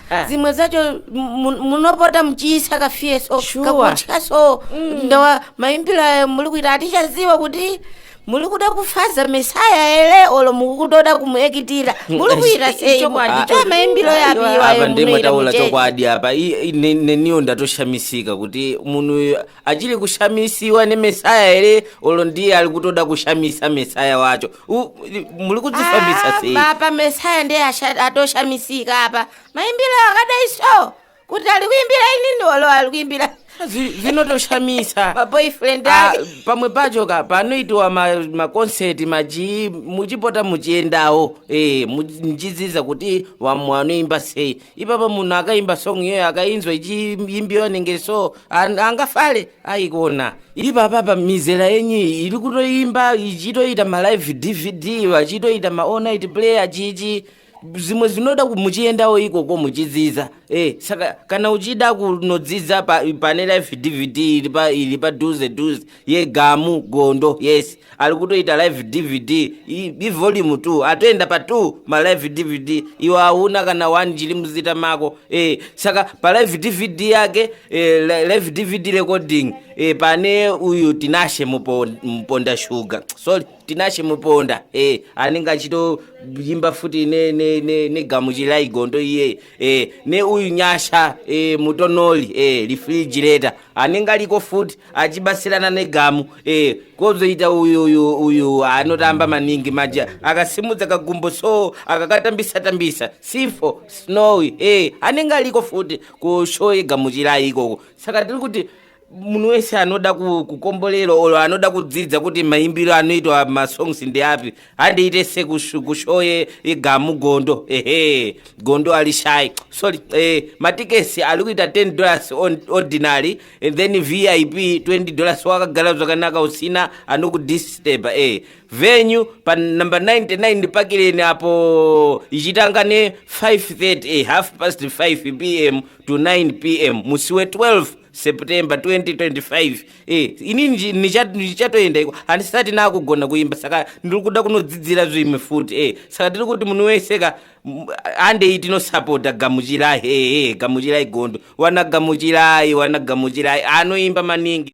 kuimba zimwe zacho munopota mchisa kafieso kakuchaso ndawa maimbila muli kuita atichaziwa kuti muli kuda kufaza Mesaya ele olo mukutoda kumuekitira muli kuita sei maimbilo yapiwa apa ndimwe taula chokwadi apa neniyo ndatoshamisika kuti munu achili kushamisiwa ne Mesaya ele olo ndiye ali kutoda kushamisa Mesaya wacho muli kudzifambisa sei apa Mesaya ndiye atoshamisika apa maimbilo akadaiso kuti ali kuimbira inini olo ali kuimbira vinotoshamisa ma boyfriend pamwe pacho panoitwa ma concert maji muchipota muchiendawo muchidziza kuti wamwe anoimba sei ipapa munhu akaimba song iyoyo akainzwa ichiyimbiwa nenge so angafale aikona ipapa mizera yenyi ili kutoimba ichitoita ma live DVD vachitoita ma all night player chichi zimwe zvinoda muchiendawo ikoko muchidziza saka kana uchida kunodzidza pane live DVD ili pa duze yegamu gondo yes ali kutoita live DVD i volume 2 atoenda pa 2 ma live DVD iwo auna kana 1 chili muzita mako saka pa live DVD yake live DVD recording pane uyu Tinashe Muponda Sugar sorry Tinashe Muponda anenge achito yimba futi ne gamu chilai gondo iye ne uyu Nyasha Mutonoli refrigerator anenge aliko futi achibasilana ne gamu kozoita uyu anotamba maningi maja akasimudza kagumbo so akakatambisa Sifo Snowy anenge aliko futi ku show yegamu chilai ikoko saka tiri kuti munhu wese anoda kukombolera olo anoda kudzidza kuti maimbiro anoitwa masongs ndi api andiite sekushoye igamu gondo gondo alishai sorry matikesi ali kuita $10 ordinary and then VIP $20 wakagala zvakanaka usina anokudisturb venue pa number 99 pakileni apo ichitanga ne 5:30 5:30 PM to 9 PM musiwe 12 September 2025 inini nichatoenda iko handisati nakugona kuimba saka ndiri kuda kunodzidzira zvimwe futi saka tiri kuti munhu wese ande tinosapota gamuchirai gamuchirai gondo wana gamuchirai anoimba maningi